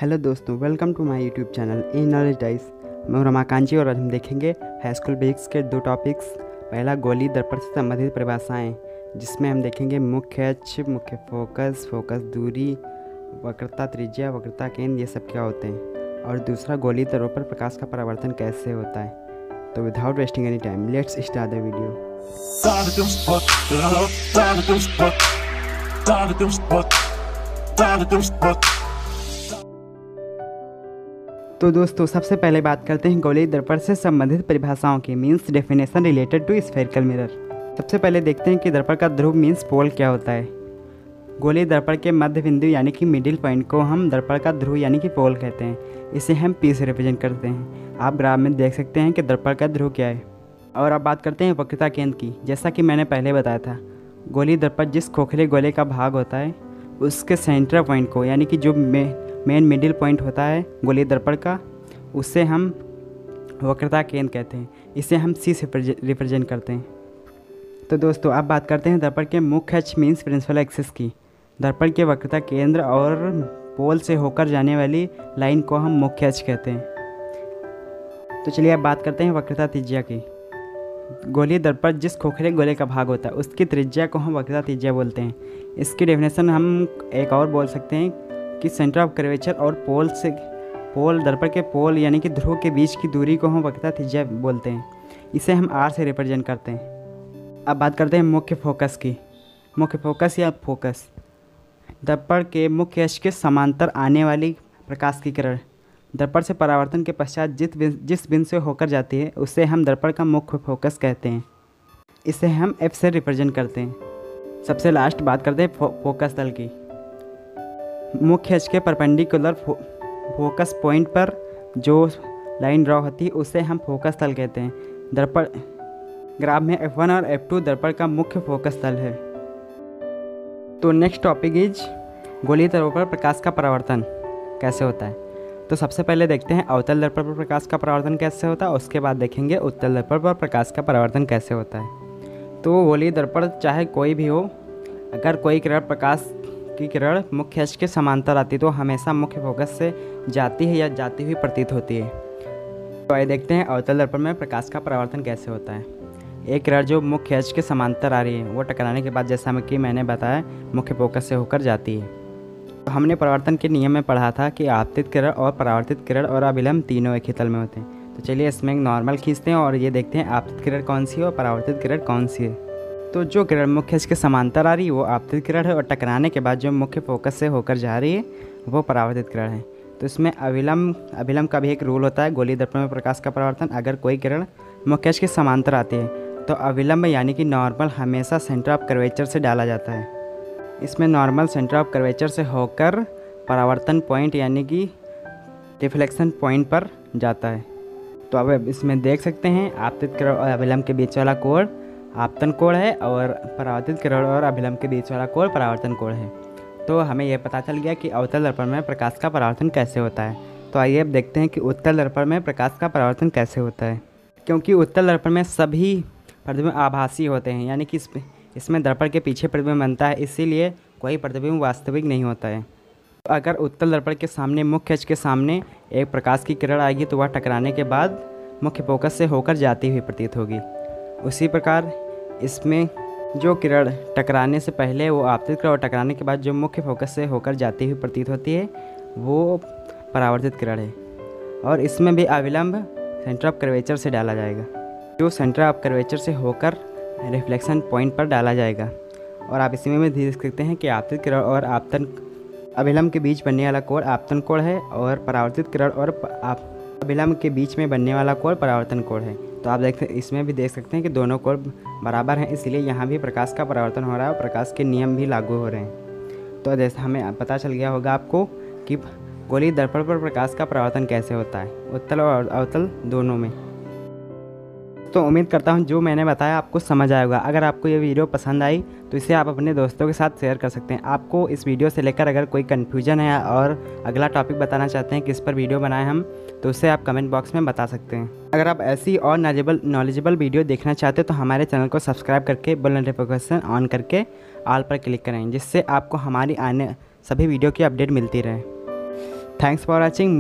Hello दोस्तों, welcome to my YouTube channel a knowledge dice. मैं हूं रमाकांत जी और आज हम देखेंगे हाई स्कूल बेसिक्स के दो टॉपिक्स। पहला गोली दर्पण से संबंधित परिभाषाएं, जिसमें हम देखेंगे मुख्य अक्ष, मुख्य फोकस, फोकस दूरी, वक्रता त्रिज्या, वक्रता केंद्र, ये सब क्या होते हैं। और दूसरा गोली दर्पण पर प्रकाश का परावर्तन कैसे होता है। तो without wasting any time let's start the video. तो दोस्तों, सबसे पहले बात करते हैं गोलीय दर्पण से संबंधित परिभाषाओं की, means definition related to spherical mirror. सबसे पहले देखते हैं कि दर्पण का ध्रुव मीन्स पोल क्या होता है। गोलीय दर्पण के मध्य बिंदु यानी कि मिडिल पॉइंट को हम दर्पण का ध्रुव यानी कि पोल कहते हैं। इसे हम पी से रिप्रेजेंट करते हैं। आप ग्राफ में देख सकते हैं कि दर्पण का ध्रुव क्या है। और अब बात करते हैं वक्रता केंद्र की। जैसा कि मैंने पहले बताया था, गोलीय दर्पण जिस खोखले गोले का भाग होता है उसके सेंटर पॉइंट को, यानी कि जो मेन मिडिल पॉइंट होता है गोलीय दर्पण का, उससे हम वक्रता केंद्र कहते हैं। इसे हम सी से रिप्रेजेंट करते हैं। तो दोस्तों, अब बात करते हैं दर्पण के मुख्य अक्ष मीन्स प्रिंसिपल एक्सिस की। दर्पण के वक्रता केंद्र और पोल से होकर जाने वाली लाइन को हम मुख्य अक्ष कहते हैं। तो चलिए अब बात करते हैं वक्रता त्रिज्या की। गोलीय दर्पण जिस खोखले गोले का भाग होता है उसकी त्रिज्या को हम वक्रता त्रिज्या बोलते हैं। इसकी डेफिनेशन हम एक और बोल सकते हैं कि सेंटर ऑफ कर्वेचर और पोल दर्पण के पोल यानी कि ध्रुव के बीच की दूरी को हम वक्रता त्रिज्या बोलते हैं। इसे हम आर से रिप्रेजेंट करते हैं। अब बात करते हैं मुख्य फोकस की। मुख्य फोकस या फोकस दर्पण के मुख्य अक्ष के समांतर आने वाली प्रकाश की किरण दर्पण से परावर्तन के पश्चात जिस बिंदु से होकर जाती है उसे हम दर्पण का मुख्य फोकस कहते हैं। इसे हम एफ से रिप्रेजेंट करते हैं। सबसे लास्ट बात करते हैं फोकस तल की। मुख्य अक्ष के परपेंडिकुलर फोकस पॉइंट पर जो लाइन ड्रॉ होती है उसे हम फोकस तल कहते हैं। दर्पण ग्राफ में F1 और F2 दर्पण का मुख्य फोकस तल है। तो नेक्स्ट टॉपिक इज गोलीय दर्पण पर प्रकाश का परावर्तन कैसे होता है। तो सबसे पहले देखते हैं अवतल दर्पण पर प्रकाश का परावर्तन कैसे होता है। उसके बाद देखेंगे उत्तल दर्पण पर प्रकाश का परावर्तन कैसे होता है। तो गोलीय दर्पण चाहे कोई भी हो, अगर कोई प्रकाश की किरण मुख्य अक्ष के समांतर आती है तो हमेशा मुख्य फोकस से जाती है या जाती हुई प्रतीत होती है। तो आइए देखते हैं अवतल दर्पण में प्रकाश का परावर्तन कैसे होता है। एक किरण जो मुख्य अक्ष के समांतर आ रही है वो टकराने के बाद, जैसा कि मैंने बताया, मुख्य फोकस से होकर जाती है। तो हमने परावर्तन के नियम में पढ़ा था कि आपतित किरण और परावर्तित किरण और अभिलंब तीनों एक ही तल में होते हैं। तो चलिए इसमें नॉर्मल खींचते हैं और ये देखते हैं आपतित किरण कौन सी है और परावर्तित किरण कौन सी है। तो जो किरण मुख्य अक्ष के समांतर आ रही है वो आपतित किरण है और टकराने के बाद जो मुख्य फोकस से होकर जा रही है वो परावर्तित किरण है। तो इसमें अभिलंब का भी एक रूल होता है गोलीय दर्पण में प्रकाश का परावर्तन। अगर कोई किरण मुख्य अक्ष के समांतर आती है तो अभिलंब यानी कि नॉर्मल हमेशा सेंटर ऑफ कर्वेचर से डाला जाता है। इसमें नॉर्मल सेंटर ऑफ कर्वेचर से होकर परावर्तन पॉइंट यानी कि रिफ्लेक्शन पॉइंट पर जाता है। तो अब इसमें देख सकते हैं आपतित किरण और अभिलंब के बीच वाला कोण आपतन कोण है और परावर्तित किरण और अभिलंब के बीच वाला कोण परावर्तन कोण है। तो हमें यह पता चल गया कि अवतल दर्पण में प्रकाश का परावर्तन कैसे होता है। तो आइए अब देखते हैं कि उत्तल दर्पण में प्रकाश का परावर्तन कैसे होता है। क्योंकि उत्तल दर्पण में सभी प्रतिबिंब आभासी होते हैं, यानी कि इसमें दर्पण के पीछे प्रतिबिंब बनता है, इसीलिए कोई प्रतिबिंब वास्तविक नहीं होता है। तो अगर उत्तल दर्पण के सामने मुख्य अक्ष के सामने एक प्रकाश की किरण आएगी तो वह टकराने के बाद मुख्य फोकस से होकर जाती हुई प्रतीत होगी। उसी प्रकार इसमें जो किरण टकराने से पहले वो आपतित किरण और टकराने के बाद जो मुख्य फोकस से होकर जाती हुई प्रतीत होती है वो परावर्तित किरण है। और इसमें भी अविलंब सेंटर ऑफ कर्वेचर से डाला जाएगा, जो सेंटर ऑफ कर्वेचर से होकर रिफ्लेक्शन पॉइंट पर डाला जाएगा। और आप इसमें भी देख सकते हैं कि आपतित किरण और अभिलंब के बीच बनने वाला कोण आपतन कोण है और परावर्तित किरण और अभिलंब के बीच में बनने वाला कोण परावर्तन कोण है। तो आप इसमें भी देख सकते हैं कि दोनों कोण बराबर हैं, इसलिए यहाँ भी प्रकाश का परावर्तन हो रहा है और प्रकाश के नियम भी लागू हो रहे हैं। तो जैसे हमें पता चल गया होगा आपको कि गोलीय दर्पण पर प्रकाश का परावर्तन कैसे होता है, उत्तल और अवतल दोनों में। तो उम्मीद करता हूँ जो मैंने बताया आपको समझ आएगा। अगर आपको ये वीडियो पसंद आई तो इसे आप अपने दोस्तों के साथ शेयर कर सकते हैं। आपको इस वीडियो से लेकर अगर कोई कन्फ्यूजन है और अगला टॉपिक बताना चाहते हैं किस पर वीडियो बनाएं हम, तो उसे आप कमेंट बॉक्स में बता सकते हैं। अगर आप ऐसी और नॉलेजेबल वीडियो देखना चाहते हैं तो हमारे चैनल को सब्सक्राइब करके बेल नोटिफिकेशन ऑन करके ऑल पर क्लिक करें, जिससे आपको हमारी आने सभी वीडियो की अपडेट मिलती रहे। Thanks for watching.